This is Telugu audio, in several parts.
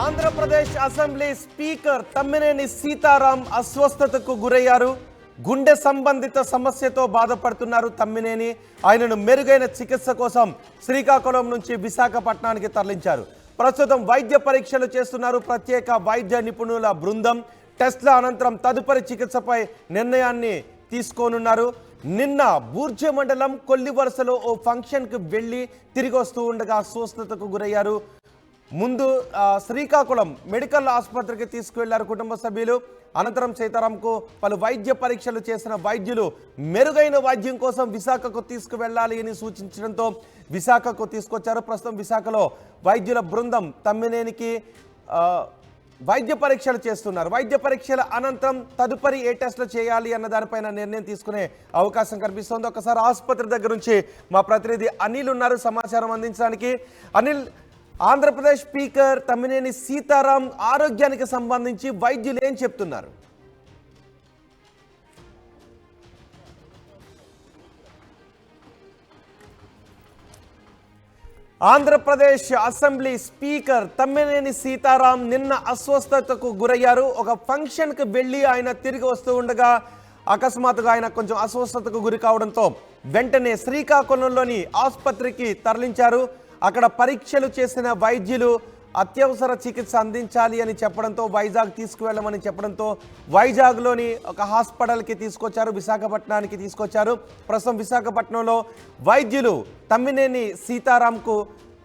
ఆంధ్రప్రదేశ్ అసెంబ్లీ స్పీకర్ తమ్మినేని సీతారాం అస్వస్థతకు గురయ్యారు. గుండె సంబంధిత సమస్యతో బాధపడుతున్నారు తమ్మినేని. ఆయనను మెరుగైన చికిత్స కోసం శ్రీకాకుళం నుంచి విశాఖపట్నానికి తరలించారు. ప్రస్తుతం వైద్య పరీక్షలు చేస్తున్నారు ప్రత్యేక వైద్య నిపుణుల బృందం. టెస్ట్ల అనంతరం తదుపరి చికిత్సపై నిర్ణయాన్ని తీసుకోనున్నారు. నిన్న బూర్జ మండలం కొల్లివలసలో ఓ ఫంక్షన్కి వెళ్ళి తిరిగి వస్తూ ఉండగా అస్వస్థతకు గురయ్యారు. ముందు శ్రీకాకుళం మెడికల్ ఆసుపత్రికి తీసుకువెళ్లారు కుటుంబ సభ్యులు. అనంతరం సీతారాంకు పలు వైద్య పరీక్షలు చేసిన వైద్యులు మెరుగైన వైద్యం కోసం విశాఖకు తీసుకువెళ్లాలి అని సూచించడంతో విశాఖకు తీసుకొచ్చారు. ప్రస్తుతం విశాఖలో వైద్యుల బృందం తమ్మినేనికి వైద్య పరీక్షలు చేస్తున్నారు. వైద్య పరీక్షల అనంతరం తదుపరి ఏ టెస్టులు చేయాలి అన్న దానిపైన నిర్ణయం తీసుకునే అవకాశం కనిపిస్తోంది. ఒకసారి ఆసుపత్రి దగ్గర నుంచి మా ప్రతినిధి అనిల్ ఉన్నారు సమాచారం అందించడానికి. అనిల్, ఆంధ్రప్రదేశ్ స్పీకర్ తమ్మినేని సీతారాం ఆరోగ్యానికి సంబంధించి వైద్యులు ఏం చెప్తున్నారు? ఆంధ్రప్రదేశ్ అసెంబ్లీ స్పీకర్ తమ్మినేని సీతారాం నిన్న అస్వస్థతకు గురయ్యారు. ఒక ఫంక్షన్కి వెళ్ళి ఆయన తిరిగి వస్తూ ఉండగా అకస్మాత్తుగా ఆయన కొంచెం అస్వస్థతకు గురి కావడంతో వెంటనే శ్రీకాకుళంలోని ఆసుపత్రికి తరలించారు. అక్కడ పరీక్షలు చేసిన వైద్యులు అత్యవసర చికిత్స అందించాలి అని చెప్పడంతో వైజాగ్ తీసుకువెళ్ళమని చెప్పడంతో వైజాగ్లోని ఒక హాస్పిటల్కి తీసుకొచ్చారు, విశాఖపట్నానికి తీసుకొచ్చారు. ప్రస్తుతం విశాఖపట్నంలో వైద్యులు తమ్మినేని సీతారాంకు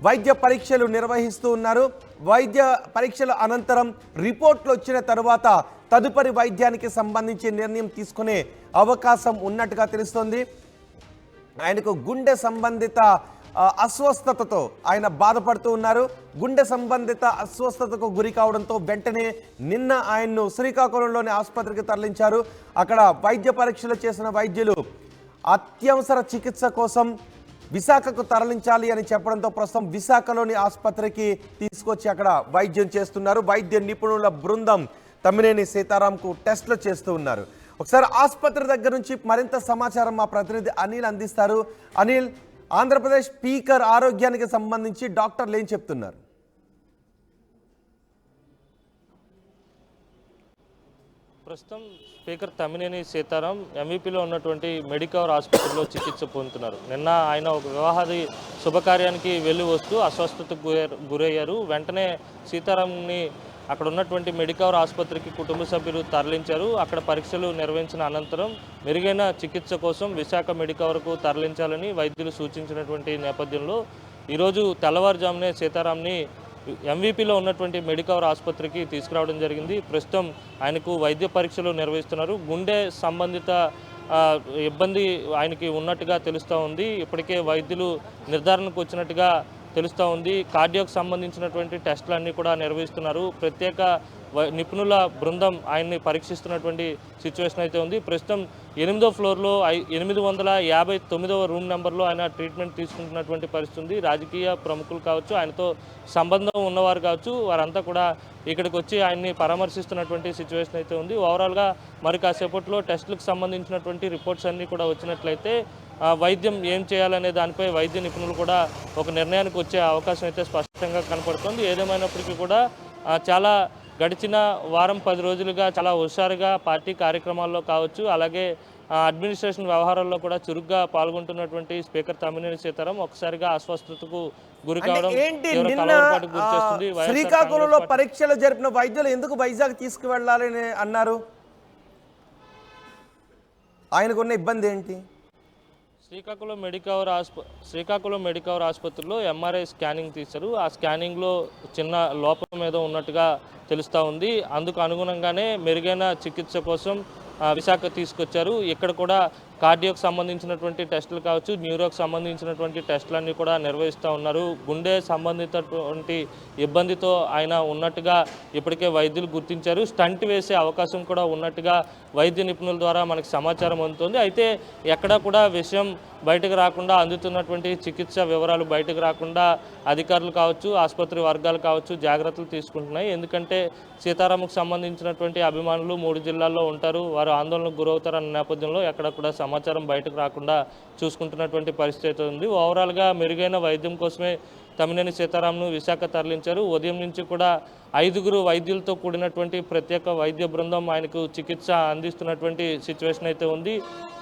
వైద్య పరీక్షలు నిర్వహిస్తూ ఉన్నారు. వైద్య పరీక్షల అనంతరం రిపోర్ట్లు వచ్చిన తరువాత తదుపరి వైద్యానికి సంబంధించి నిర్ణయం తీసుకునే అవకాశం ఉన్నట్టుగా తెలుస్తోంది. ఆయనకు గుండె సంబంధిత అస్వస్థతతో ఆయన బాధపడుతూ ఉన్నారు. గుండె సంబంధిత అస్వస్థతకు గురి కావడంతో వెంటనే నిన్న ఆయన్ను శ్రీకాకుళంలోని ఆసుపత్రికి తరలించారు. అక్కడ వైద్య పరీక్షలు చేసిన వైద్యులు అత్యవసర చికిత్స కోసం విశాఖకు తరలించాలి అని చెప్పడంతో ప్రస్తుతం విశాఖలోని ఆసుపత్రికి తీసుకొచ్చి అక్కడ వైద్యం చేస్తున్నారు. వైద్య నిపుణుల బృందం తమ్మినేని సీతారాంకు టెస్టులు చేస్తూ ఉన్నారు. ఒకసారి ఆసుపత్రి దగ్గర నుంచి మరింత సమాచారం మా ప్రతినిధి అనిల్ అందిస్తారు. అనిల్, ఆంధ్రప్రదేశ్ స్పీకర్ ఆరోగ్యానికి సంబంధించి డాక్టర్లు ఏం చెప్తున్నారు? ప్రస్తుతం స్పీకర్ తమ్మినేని సీతారాం ఎంవీపీలో ఉన్నటువంటి మెడికవర్ ఆసుపత్రిలో చికిత్స పొందుతున్నారు. నిన్న ఆయన ఒక వివాహాది శుభకార్యానికి వెళ్ళి వస్తూ అస్వస్థతకు గురయ్యారు. వెంటనే సీతారాంని అక్కడ ఉన్నటువంటి మెడికవర్ ఆసుపత్రికి కుటుంబ సభ్యులు తరలించారు. అక్కడ పరీక్షలు నిర్వహించిన అనంతరం మెరుగైన చికిత్స కోసం విశాఖ మెడికవర్కు తరలించాలని వైద్యులు సూచించినటువంటి నేపథ్యంలో ఈరోజు తెల్లవారుజామునే సీతారాంని ఎంవీపీలో ఉన్నటువంటి మెడికవర్ ఆసుపత్రికి తీసుకురావడం జరిగింది. ప్రస్తుతం ఆయనకు వైద్య పరీక్షలు నిర్వహిస్తున్నారు. గుండె సంబంధిత ఇబ్బంది ఆయనకి ఉన్నట్టుగా తెలుస్తూ ఉంది. ఇప్పటికే వైద్యులు నిర్ధారణకు వచ్చినట్టుగా తెలుస్తూ ఉంది. కార్డియోకి సంబంధించినటువంటి టెస్టులన్నీ కూడా నిర్వహిస్తున్నారు. ప్రత్యేక నిపుణుల బృందం ఆయన్ని పరీక్షిస్తున్నటువంటి సిచ్యువేషన్ అయితే ఉంది. ప్రస్తుతం 8వ ఫ్లోర్లో 859వ రూమ్ నెంబర్లో ఆయన ట్రీట్మెంట్ తీసుకుంటున్నటువంటి పరిస్థితి ఉంది. రాజకీయ ప్రముఖులు కావచ్చు, ఆయనతో సంబంధం ఉన్నవారు కావచ్చు, వారంతా కూడా ఇక్కడికి వచ్చి ఆయన్ని పరామర్శిస్తున్నటువంటి సిచ్యువేషన్ అయితే ఉంది. ఓవరాల్గా మరి కాసేపట్లో టెస్టులకు సంబంధించినటువంటి రిపోర్ట్స్ అన్నీ కూడా వచ్చినట్లయితే వైద్యం ఏం చేయాలనే దానిపై వైద్య నిపుణులు కూడా ఒక నిర్ణయానికి వచ్చే అవకాశం అయితే స్పష్టంగా కనపడుతుంది. ఏదేమైనప్పటికీ కూడా చాలా గడిచిన వారం 10 రోజులుగా చాలా హుషారుగా పార్టీ కార్యక్రమాల్లో కావచ్చు, అలాగే అడ్మినిస్ట్రేషన్ వ్యవహారాల్లో కూడా చురుగ్గా పాల్గొంటున్నటువంటి స్పీకర్ తమ్మినేని సీతారాం ఒకసారిగా అస్వస్థతకు గురి కావడం శ్రీకాకుళంలో పరీక్షలు జరిపిన వైద్యులు ఎందుకు వైజాగ్ తీసుకువెళ్లాలని అన్నారు? ఆయనకున్న ఇబ్బంది ఏంటి? శ్రీకాకుళం మెడికవర్ ఆసుపత్రిలో ఎంఆర్ఐ స్కానింగ్ తీశారు. ఆ స్కానింగ్లో చిన్న లోపం ఏదో ఉన్నట్టుగా తెలుస్తూ ఉంది. అందుకు అనుగుణంగానే మెరుగైన చికిత్స కోసం విశాఖ తీసుకొచ్చారు. ఇక్కడ కూడా కార్డియోకి సంబంధించినటువంటి టెస్టులు కావచ్చు, న్యూరోకి సంబంధించినటువంటి టెస్టులన్నీ కూడా నిర్వహిస్తూ ఉన్నారు. గుండె సంబంధించినటువంటి ఇబ్బందితో ఆయన ఉన్నట్టుగా ఇప్పటికే వైద్యులు గుర్తించారు. స్టంట్ వేసే అవకాశం కూడా ఉన్నట్టుగా వైద్య నిపుణుల ద్వారా మనకు సమాచారం అందుతుంది. అయితే ఎక్కడా కూడా విషయం బయటకు రాకుండా, అందుతున్నటువంటి చికిత్స వివరాలు బయటకు రాకుండా అధికారులు కావచ్చు, ఆసుపత్రి వర్గాలు కావచ్చు జాగ్రత్తలు తీసుకుంటున్నాయి. ఎందుకంటే సీతారాంకు సంబంధించినటువంటి అభిమానులు 3 జిల్లాల్లో ఉంటారు. వారు ఆందోళనకు గురవుతారన్న నేపథ్యంలో ఎక్కడ కూడా సమాచారం బయటకు రాకుండా చూసుకుంటున్నటువంటి పరిస్థితి ఉంది. ఓవరాల్గా మెరుగైన వైద్యం కోసమే తమ్మినేని సీతారాంను విశాఖ తరలించారు. ఉదయం నుంచి కూడా 5గురు వైద్యులతో కూడినటువంటి ప్రత్యేక వైద్య బృందం ఆయనకు చికిత్స అందిస్తున్నటువంటి సిచ్యువేషన్ అయితే ఉంది.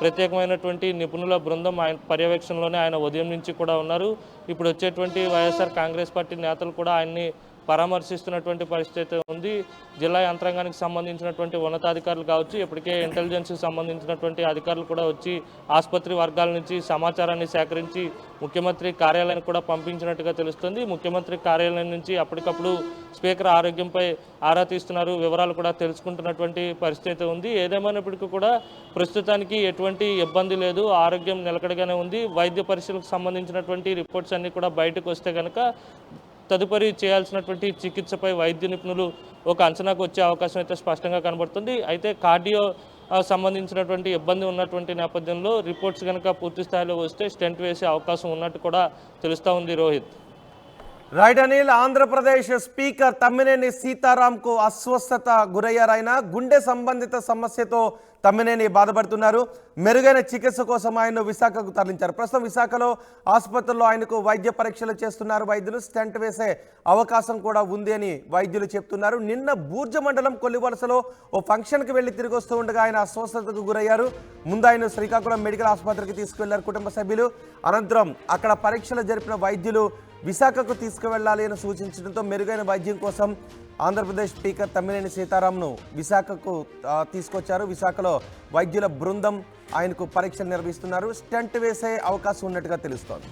ప్రత్యేకమైనటువంటి నిపుణుల బృందం ఆయన పర్యవేక్షణలోనే ఆయన ఉదయం నుంచి కూడా ఉన్నారు. ఇప్పుడు వచ్చేటువంటి వైఎస్ఆర్ కాంగ్రెస్ పార్టీ నేతలు కూడా ఆయన్ని పరామర్శిస్తున్నటువంటి పరిస్థితి ఉంది. జిల్లా యంత్రాంగానికి సంబంధించినటువంటి ఉన్నతాధికారులు కావచ్చు, ఇప్పటికే ఇంటెలిజెన్స్కి సంబంధించినటువంటి అధికారులు కూడా వచ్చి ఆసుపత్రి వర్గాల నుంచి సమాచారాన్ని సేకరించి ముఖ్యమంత్రి కార్యాలయానికి కూడా పంపించినట్టుగా తెలుస్తుంది. ముఖ్యమంత్రి కార్యాలయం నుంచి అప్పటికప్పుడు స్పీకర్ ఆరోగ్యంపై ఆరా తీస్తున్నారు, వివరాలు కూడా తెలుసుకుంటున్నటువంటి పరిస్థితి ఉంది. ఏదేమైనప్పటికీ కూడా ప్రస్తుతానికి ఎటువంటి ఇబ్బంది లేదు, ఆరోగ్యం నిలకడగానే ఉంది. వైద్య పరీక్షలకు సంబంధించినటువంటి రిపోర్ట్స్ అన్నీ కూడా బయటకు వస్తే కనుక తదుపరి చేయాల్సినటువంటి చికిత్సపై వైద్య నిపుణులు ఒక అంచనాకు వచ్చే అవకాశం అయితే స్పష్టంగా కనబడుతుంది. అయితే కార్డియో సంబంధించినటువంటి ఇబ్బంది ఉన్నటువంటి నేపథ్యంలో రిపోర్ట్స్ కనుక పూర్తి స్థాయిలో వస్తే స్టెంట్ వేసే అవకాశం ఉన్నట్టు కూడా తెలుస్తూ ఉంది. రోహిత్. రైట్ అనిల్, ఆంధ్రప్రదేశ్ స్పీకర్ తమ్మినేని సీతారాంకు అస్వస్థత గురయ్యారాయన. గుండె సంబంధిత సమస్యతో తమ్మినేని బాధపడుతున్నారు. మెరుగైన చికిత్స కోసం ఆయన విశాఖకు తరలించారు. ప్రస్తుతం విశాఖలో ఆసుపత్రిలో ఆయనకు వైద్య పరీక్షలు చేస్తున్నారు వైద్యులు. స్టెంట్ వేసే అవకాశం కూడా ఉంది అని వైద్యులు చెప్తున్నారు. నిన్న బూర్జ మండలం కొల్లివలసలో ఓ ఫంక్షన్కి వెళ్ళి తిరిగి వస్తూ ఉండగా ఆయన అస్వస్థతకు గురయ్యారు. ముందు ఆయన శ్రీకాకుళం మెడికల్ ఆసుపత్రికి తీసుకువెళ్లారు కుటుంబ సభ్యులు. అనంతరం అక్కడ పరీక్షలు జరిపిన వైద్యులు విశాఖకు తీసుకువెళ్లాలి అని సూచించడంతో మెరుగైన వైద్యం కోసం ఆంధ్రప్రదేశ్ స్పీకర్ తమ్మినేని సీతారాంను విశాఖకు తీసుకొచ్చారు. విశాఖలో వైద్యుల బృందం ఆయనకు పరీక్షలు నిర్వహిస్తున్నారు. స్టెంట్ వేసే అవకాశం ఉన్నట్టుగా తెలుస్తోంది.